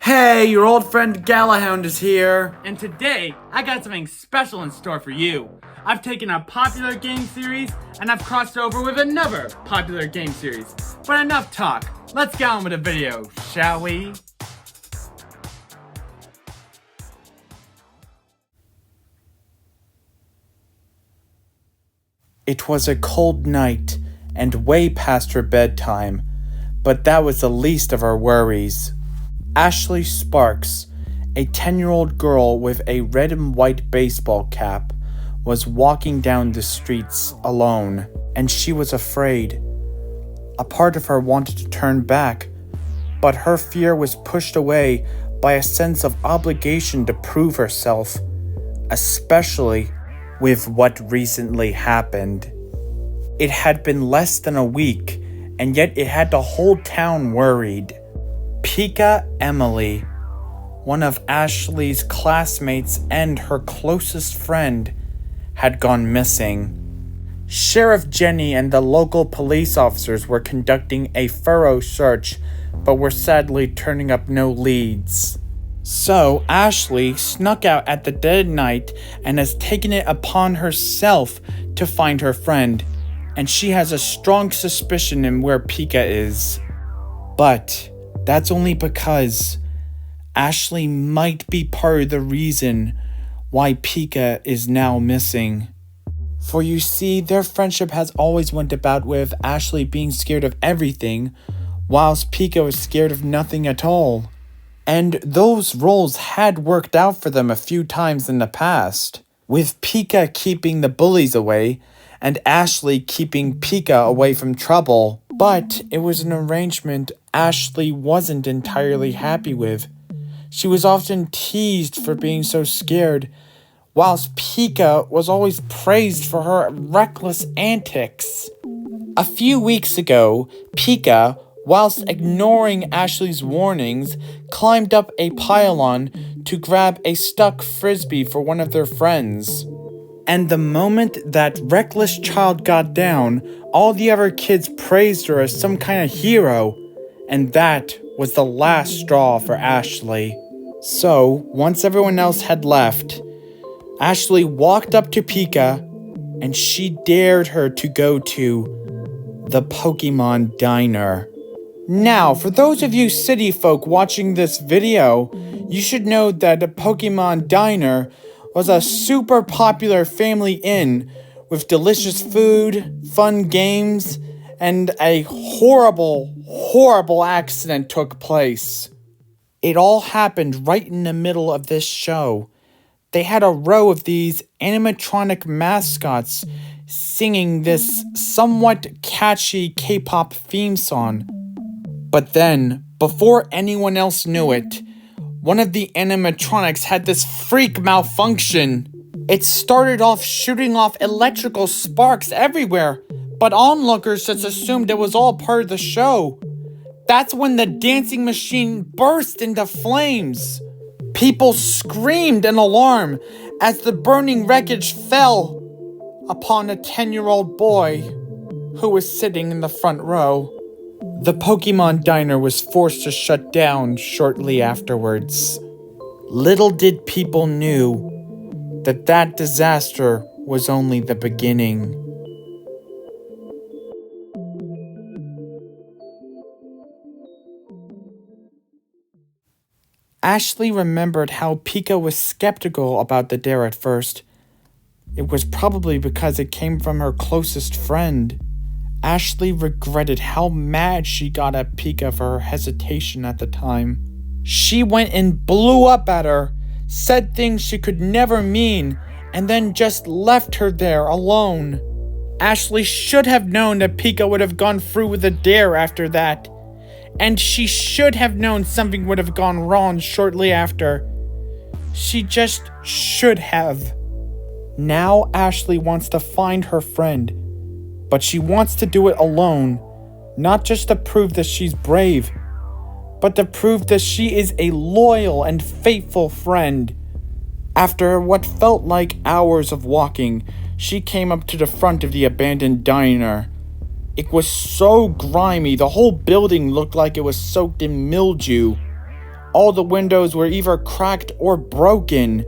Hey, your old friend Galahound is here. And today, I got something special in store for you. I've taken a popular game series and I've crossed over with another popular game series. But enough talk, let's get on with the video, shall we? It was a cold night and way past her bedtime, but that was the least of our worries. Ashley Sparks, a 10-year-old girl with a red and white baseball cap, was walking down the streets alone, and she was afraid. A part of her wanted to turn back, but her fear was pushed away by a sense of obligation to prove herself, especially with what recently happened. It had been less than a week, and yet it had the whole town worried. Pika Emily, one of Ashley's classmates and her closest friend, had gone missing. Sheriff Jenny and the local police officers were conducting a thorough search, but were sadly turning up no leads. So Ashley snuck out at the dead of night and has taken it upon herself to find her friend, and she has a strong suspicion in where Pika is. But that's only because Ashley might be part of the reason why Pika is now missing. For you see, their friendship has always went about with Ashley being scared of everything, whilst Pika was scared of nothing at all. And those roles had worked out for them a few times in the past, with Pika keeping the bullies away and Ashley keeping Pika away from trouble. But it was an arrangement Ashley wasn't entirely happy with. She was often teased for being so scared, whilst Pika was always praised for her reckless antics. A few weeks ago, Pika, whilst ignoring Ashley's warnings, climbed up a pylon to grab a stuck frisbee for one of their friends. And the moment that reckless child got down, all the other kids praised her as some kind of hero, and that was the last straw for Ashley. So, once everyone else had left, Ashley walked up to Pika, and she dared her to go to the Pokémon Diner. Now, for those of you city folk watching this video, you should know that the Pokémon Diner was a super popular family inn with delicious food, fun games, and a horrible accident took place. It all happened right in the middle of this show. They had a row of these animatronic mascots singing this somewhat catchy K-pop theme song. But then, before anyone else knew it, one of the animatronics had this freak malfunction. It started off shooting off electrical sparks everywhere, but onlookers just assumed it was all part of the show. That's when the dancing machine burst into flames. People screamed in alarm as the burning wreckage fell upon a 10-year-old boy who was sitting in the front row. The Pokémon Diner was forced to shut down shortly afterwards. Little did people knew that disaster was only the beginning. Ashley remembered how Pika was skeptical about the dare at first. It was probably because it came from her closest friend. Ashley regretted how mad she got at Pika for her hesitation at the time. She went and blew up at her, said things she could never mean, and then just left her there alone. Ashley should have known that Pika would have gone through with the dare after that, and she should have known something would have gone wrong shortly after. She just should have. Now Ashley wants to find her friend, but she wants to do it alone, not just to prove that she's brave, but to prove that she is a loyal and faithful friend. After what felt like hours of walking, she came up to the front of the abandoned diner. It was so grimy, the whole building looked like it was soaked in mildew. All the windows were either cracked or broken.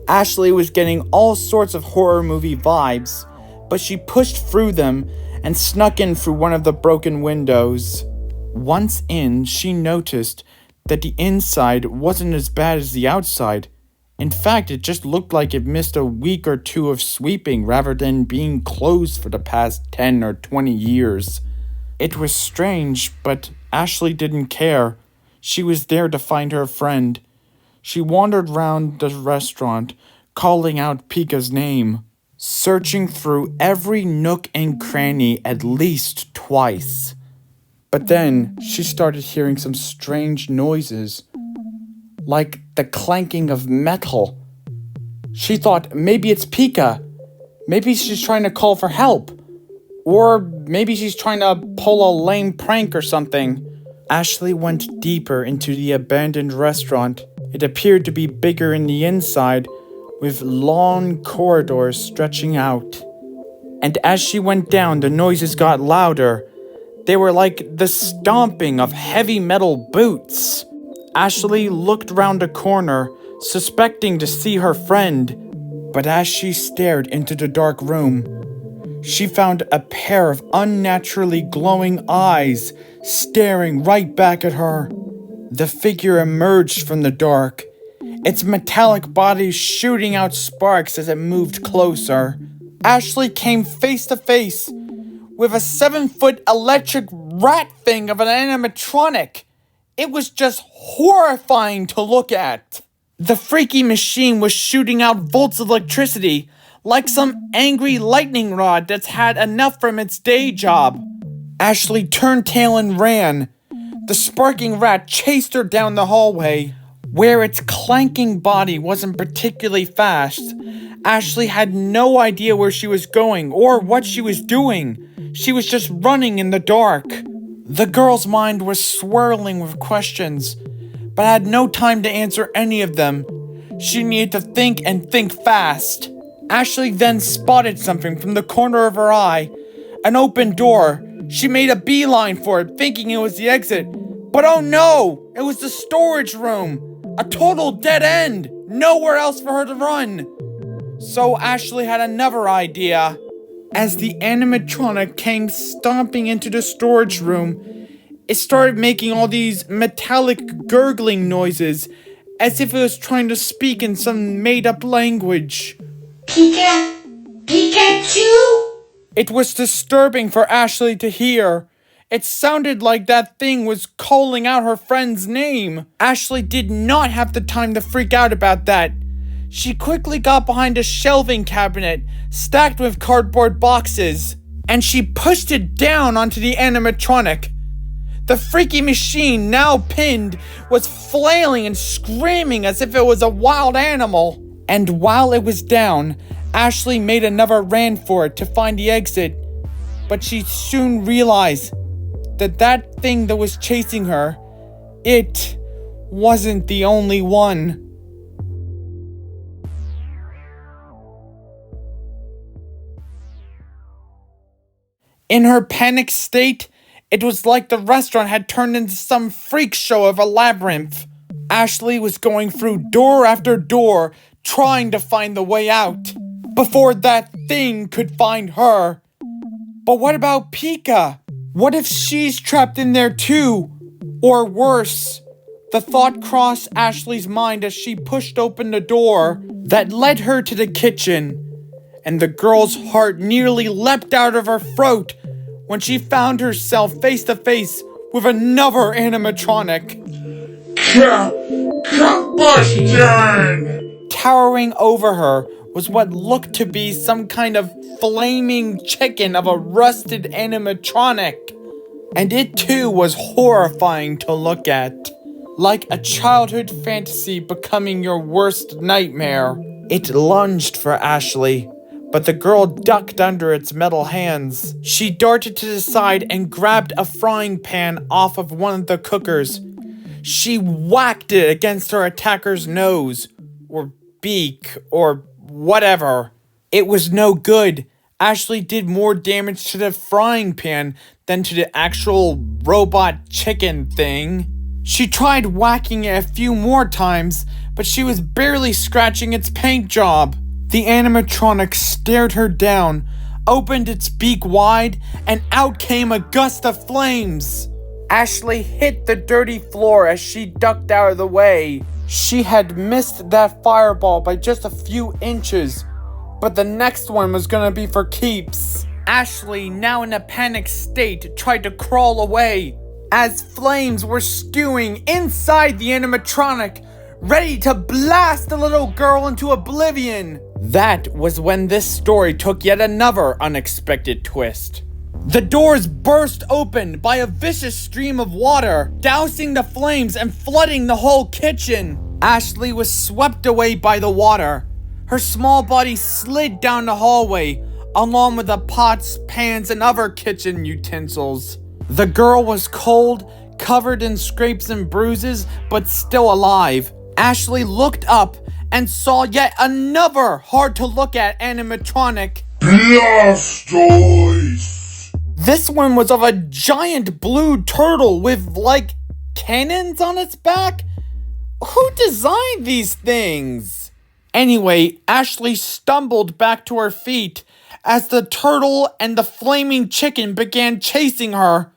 Ashley was getting all sorts of horror movie vibes, but she pushed through them and snuck in through one of the broken windows. Once in, she noticed that the inside wasn't as bad as the outside. In fact, it just looked like it missed a week or two of sweeping rather than being closed for the past 10 or 20 years. It was strange, but Ashley didn't care. She was there to find her friend. She wandered round the restaurant, calling out Pika's name, searching through every nook and cranny at least twice. But then she started hearing some strange noises, like the clanking of metal. She thought, maybe it's Pika. Maybe she's trying to call for help. Or maybe she's trying to pull a lame prank or something. Ashley went deeper into the abandoned restaurant. It appeared to be bigger in the inside, with long corridors stretching out. And as she went down, the noises got louder. They were like the stomping of heavy metal boots. Ashley looked round a corner, suspecting to see her friend. But as she stared into the dark room, she found a pair of unnaturally glowing eyes staring right back at her. The figure emerged from the dark, its metallic body shooting out sparks as it moved closer. Ashley came face to face with a 7-foot electric rat thing of an animatronic. It was just horrifying to look at. The freaky machine was shooting out volts of electricity, like some angry lightning rod that's had enough from its day job. Ashley turned tail and ran. The sparking rat chased her down the hallway. Where its clanking body wasn't particularly fast, Ashley had no idea where she was going or what she was doing. She was just running in the dark. The girl's mind was swirling with questions, but had no time to answer any of them. She needed to think and think fast. Ashley then spotted something from the corner of her eye, an open door. She made a beeline for it, thinking it was the exit. But oh no! It was the storage room! A total dead end! Nowhere else for her to run! So Ashley had another idea. As the animatronic came stomping into the storage room, it started making all these metallic gurgling noises, as if it was trying to speak in some made-up language. Pikachu? It was disturbing for Ashley to hear. It sounded like that thing was calling out her friend's name. Ashley did not have the time to freak out about that. She quickly got behind a shelving cabinet, stacked with cardboard boxes, and she pushed it down onto the animatronic. The freaky machine, now pinned, was flailing and screaming as if it was a wild animal. And while it was down, Ashley made another run for it to find the exit. But she soon realized that thing that was chasing her, it wasn't the only one. In her panicked state, it was like the restaurant had turned into some freak show of a labyrinth. Ashley was going through door after door, trying to find the way out, before that thing could find her. But what about Pika? What if she's trapped in there too? Or worse? The thought crossed Ashley's mind as she pushed open the door that led her to the kitchen, and the girl's heart nearly leapt out of her throat when she found herself face to face with another animatronic. Combustion! Towering over her was what looked to be some kind of flaming chicken of a rusted animatronic. And it too was horrifying to look at. Like a childhood fantasy becoming your worst nightmare. It lunged for Ashley, but the girl ducked under its metal hands. She darted to the side and grabbed a frying pan off of one of the cookers. She whacked it against her attacker's nose, or beak, or whatever. It was no good. Ashley did more damage to the frying pan than to the actual robot chicken thing. She tried whacking it a few more times, but she was barely scratching its paint job. The animatronic stared her down, opened its beak wide, and out came a gust of flames. Ashley hit the dirty floor as she ducked out of the way. She had missed that fireball by just a few inches, but the next one was gonna be for keeps. Ashley, now in a panicked state, tried to crawl away as flames were stewing inside the animatronic, ready to blast the little girl into oblivion. That was when this story took yet another unexpected twist. The doors burst open by a vicious stream of water, dousing the flames and flooding the whole kitchen. Ashley was swept away by the water. Her small body slid down the hallway, along with the pots, pans, and other kitchen utensils. The girl was cold, covered in scrapes and bruises, but still alive. Ashley looked up and saw yet another hard-to-look-at animatronic. Blastoise! This one was of a giant blue turtle with, like, cannons on its back? Who designed these things? Anyway, Ashley stumbled back to her feet as the turtle and the flaming chicken began chasing her.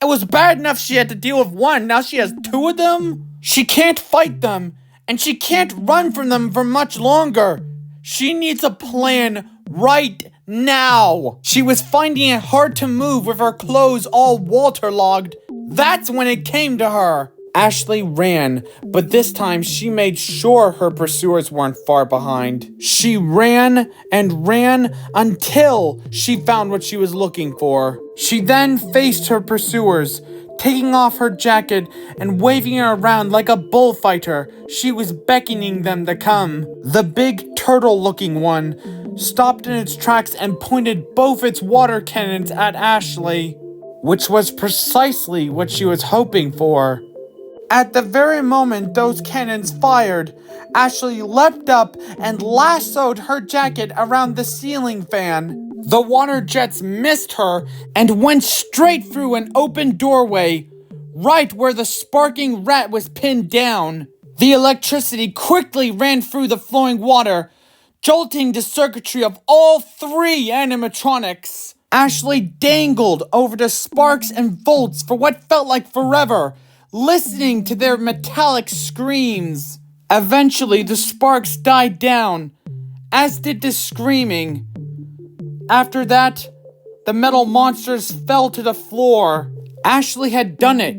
It was bad enough she had to deal with one, now she has two of them? She can't fight them, and she can't run from them for much longer. She needs a plan right now. She was finding it hard to move with her clothes all waterlogged. That's when it came to her. Ashley ran, but this time she made sure her pursuers weren't far behind. She ran and ran until she found what she was looking for. She then faced her pursuers, taking off her jacket and waving it around like a bullfighter. She was beckoning them to come. The big turtle-looking one stopped in its tracks and pointed both its water cannons at Ashley, which was precisely what she was hoping for. At the very moment those cannons fired, Ashley leapt up and lassoed her jacket around the ceiling fan. The water jets missed her and went straight through an open doorway, right where the sparking rat was pinned down. The electricity quickly ran through the flowing water, jolting the circuitry of all three animatronics. Ashley dangled over the sparks and volts for what felt like forever, listening to their metallic screams. Eventually, the sparks died down, as did the screaming. After that, the metal monsters fell to the floor. Ashley had done it.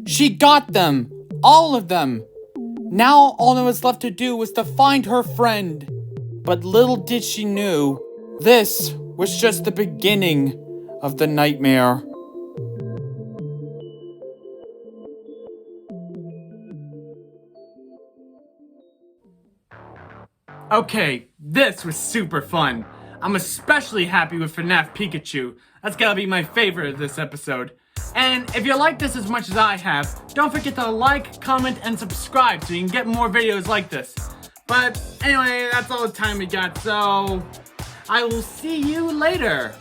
She got them. All of them. Now, all that was left to do was to find her friend. But little did she know, this was just the beginning of the nightmare. Okay, this was super fun. I'm especially happy with FNAF Pikachu. That's gotta be my favorite of this episode. And if you like this as much as I have, don't forget to like, comment, and subscribe so you can get more videos like this. But anyway, that's all the time we got, so I will see you later.